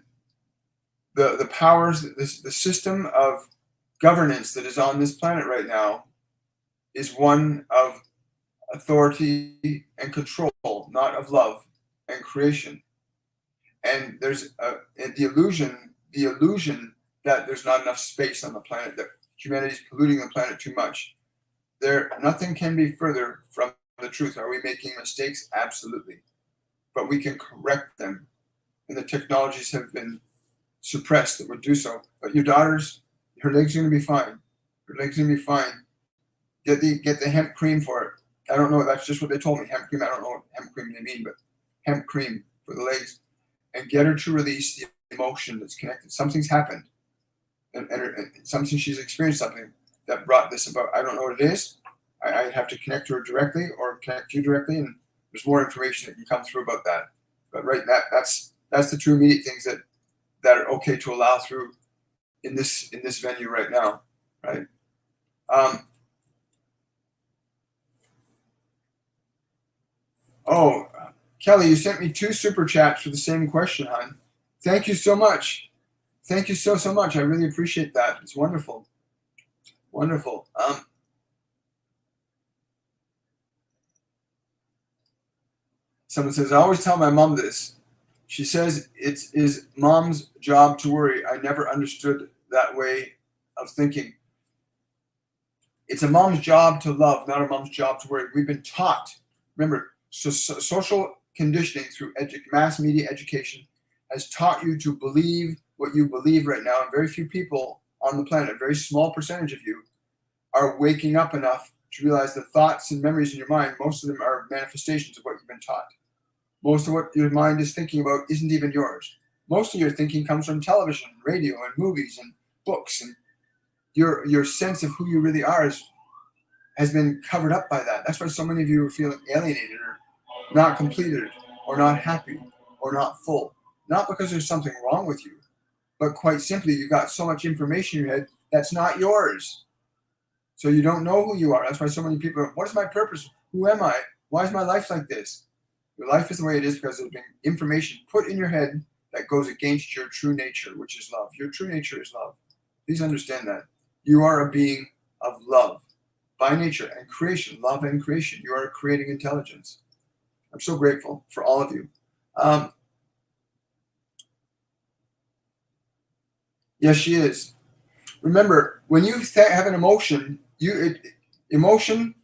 the powers, the system of governance that is on this planet right now is one of authority and control, not of love and creation. And there's the illusion that there's not enough space on the planet, that humanity is polluting the planet too much. Nothing can be further from the truth. Are we making mistakes? Absolutely. But we can correct them. And the technologies have been suppressed that would do so. But your daughter's, her leg's going to be fine. Her leg's going to be fine. Get the hemp cream for it. I don't know. That's just what they told me. Hemp cream. I don't know what hemp cream they mean, but hemp cream for the legs. And get her to release the emotion that's connected. Something's happened. And something, she's experienced something that brought this about. I don't know what it is. I have to connect to her directly or connect you directly, and there's more information that can come through about that. But right, that's the two immediate things that are okay to allow through in this venue right now, right? Kelly, you sent me 2 super chats for the same question, hon. Thank you so much. Thank you so much. I really appreciate that. It's wonderful. Wonderful. Someone says, I always tell my mom this. She says it is mom's job to worry. I never understood that way of thinking. It's a mom's job to love, not a mom's job to worry. We've been taught. Remember, social conditioning through mass media education has taught you to believe what you believe right now. And very few people on the planet, a very small percentage of you, are waking up enough to realize the thoughts and memories in your mind, most of them are manifestations of what you've been taught. Most of what your mind is thinking about isn't even yours. Most of your thinking comes from television, radio, and movies, and books. And your sense of who you really are has been covered up by that. That's why so many of you are feeling alienated or not completed or not happy or not full. Not because there's something wrong with you, but quite simply, you've got so much information in your head that's not yours. So you don't know who you are. That's why so many people are, what is my purpose? Who am I? Why is my life like this? Your life is the way it is because there's been information put in your head that goes against your true nature, which is love. Your true nature is love. Please understand that. You are a being of love by nature and creation, love and creation. You are a creating intelligence. I'm so grateful for all of you. Yes, she is. Remember, when you have an emotion, emotion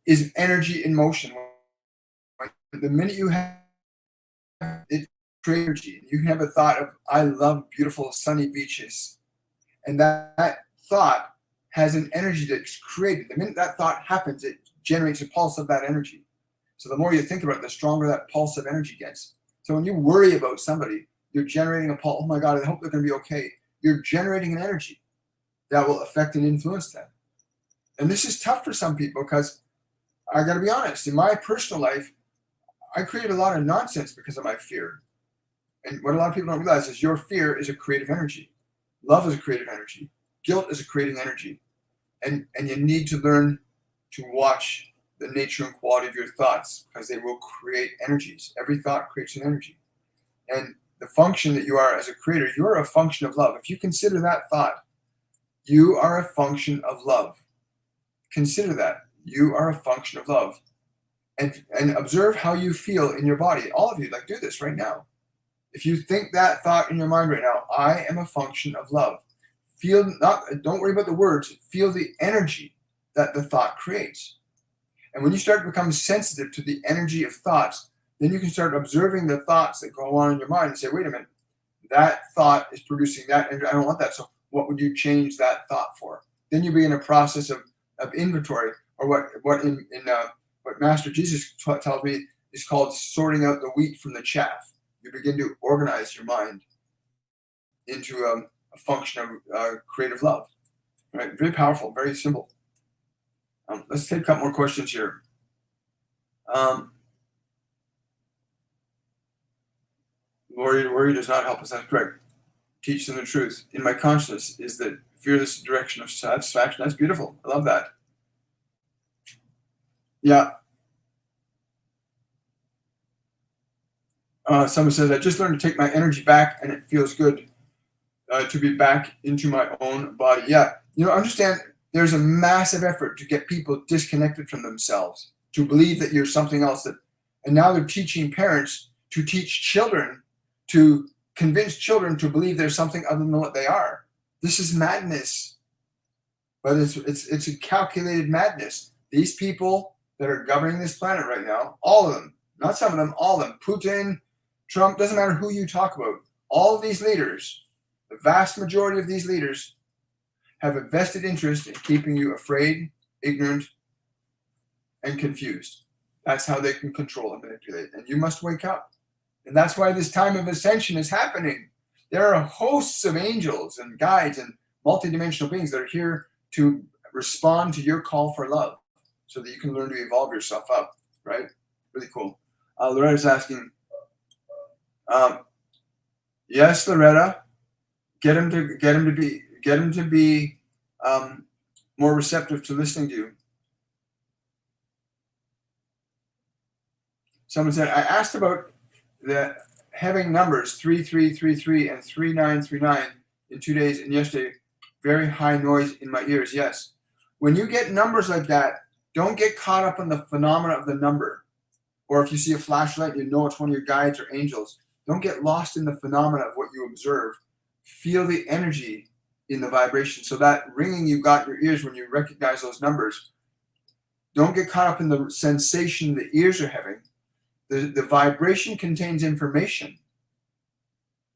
is energy in motion. The minute you have it, creates energy. You can have a thought of, I love beautiful sunny beaches. And that thought has an energy that's created. The minute that thought happens, it generates a pulse of that energy. So the more you think about it, the stronger that pulse of energy gets. So when you worry about somebody, you're generating a pulse. Oh my God, I hope they're going to be okay. You're generating an energy that will affect and influence them. And this is tough for some people because I got to be honest, in my personal life, I create a lot of nonsense because of my fear. And what a lot of people don't realize is your fear is a creative energy. Love is a creative energy. Guilt is a creating energy. And you need to learn to watch the nature and quality of your thoughts because they will create energies. Every thought creates an energy. And the function that you are as a creator, you are a function of love. If you consider that thought, you are a function of love. Consider that. You are a function of love. And observe how you feel in your body. All of you, do this right now. If you think that thought in your mind right now, I am a function of love. Don't worry about the words. Feel the energy that the thought creates. And when you start to become sensitive to the energy of thoughts, then you can start observing the thoughts that go on in your mind and say, wait a minute, that thought is producing that energy. I don't want that. So what would you change that thought for? then you begin a process of inventory, or what Master Jesus tells me is called sorting out the wheat from the chaff. You begin to organize your mind into a function of creative love. Right? Very powerful, very simple. Let's take a couple more questions here. Worry does not help us. That's correct. Teach them the truth. In my consciousness is the fearless direction of satisfaction. That's beautiful. I love that. Yeah. Someone says, I just learned to take my energy back, and it feels good to be back into my own body. Yeah. Understand there's a massive effort to get people disconnected from themselves, to believe that you're something else. And now they're teaching parents to teach children, to convince children to believe there's something other than what they are. This is madness. But it's a calculated madness. These people that are governing this planet right now, all of them, not some of them, all of them, Putin, Trump, doesn't matter who you talk about, all of these leaders, the vast majority of these leaders have a vested interest in keeping you afraid, ignorant, and confused. That's how they can control and manipulate. And you must wake up. And that's why this time of ascension is happening. There are hosts of angels and guides and multidimensional beings that are here to respond to your call for love so that you can learn to evolve yourself up, right? Really cool. Loretta's asking, yes, Loretta, get him to be more receptive to listening to you. Someone said, I asked about the having numbers 3333 and 3939 in 2 days, and yesterday, very high noise in my ears. Yes. When you get numbers like that, don't get caught up in the phenomena of the number. Or if you see a flashlight, you know it's one of your guides or angels. Don't get lost in the phenomena of what you observe. Feel the energy in the vibration. So that ringing you got in your ears when you recognize those numbers, don't get caught up in the sensation the ears are having. The vibration contains information.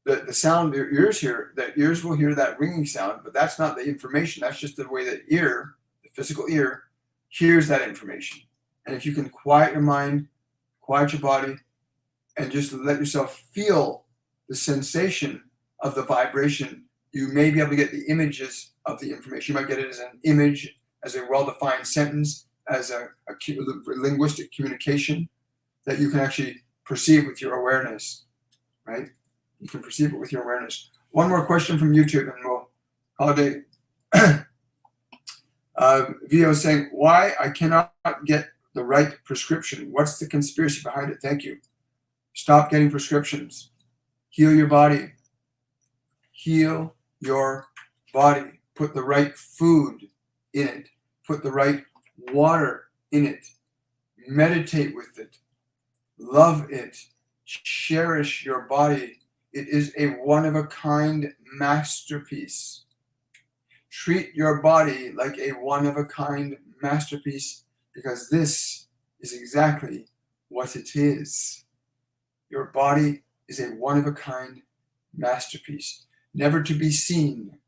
The sound your ears hear, that ears will hear that ringing sound, but that's not the information. That's just the way that ear, the physical ear, hears that information. And if you can quiet your mind, quiet your body, and just let yourself feel the sensation of the vibration, you may be able to get the images of the information. You might get it as an image, as a well-defined sentence, as a linguistic communication that you can actually perceive with your awareness, right? You can perceive it with your awareness. One more question from YouTube, and we'll call it a VO saying, why I cannot get the right prescription? What's the conspiracy behind it? Thank you. Stop getting prescriptions. Heal your body. Heal your body. Put the right food in it. Put the right water in it. Meditate with it. Love it. Cherish your body. It is a one-of-a-kind masterpiece. Treat your body like a one-of-a-kind masterpiece, because this is exactly what it is. Your body is a one-of-a-kind masterpiece, never to be seen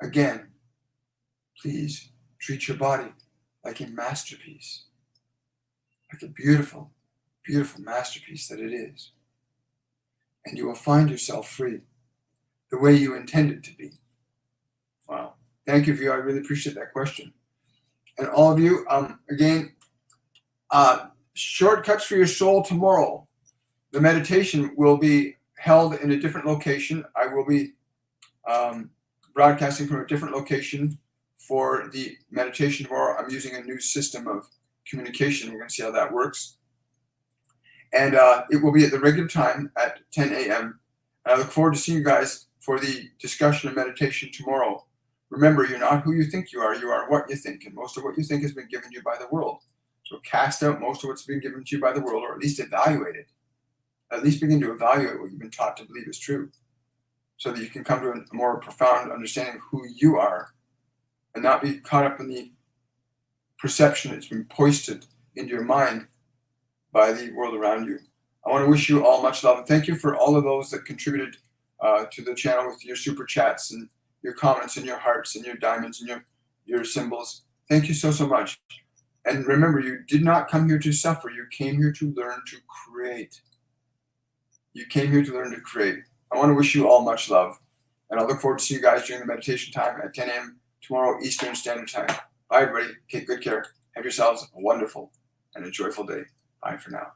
again. Please treat your body like a masterpiece, like a beautiful, beautiful masterpiece that it is. And you will find yourself free the way you intended to be. Wow. Thank you, Vio. I really appreciate that question. And all of you, again, Shortcuts for Your Soul tomorrow. The meditation will be held in a different location. I will be broadcasting from a different location for the meditation tomorrow. I'm using a new system of communication. We're going to see how that works. And it will be at the regular time at 10 a.m. And I look forward to seeing you guys for the discussion and meditation tomorrow. Remember, you're not who you think you are what you think. And most of what you think has been given to you by the world. So cast out most of what's been given to you by the world, or at least evaluate it. At least begin to evaluate what you've been taught to believe is true, so that you can come to a more profound understanding of who you are and not be caught up in the perception that's been foisted into your mind by the world around you. I want to wish you all much love, and thank you for all of those that contributed to the channel with your super chats and your comments and your hearts and your diamonds and your symbols. Thank you so, so much. And remember, you did not come here to suffer. You came here to learn to create. You came here to learn to create. I want to wish you all much love. And I look forward to seeing you guys during the meditation time at 10 a.m. tomorrow Eastern Standard Time. Bye, everybody. Take good care. Have yourselves a wonderful and a joyful day. Bye for now.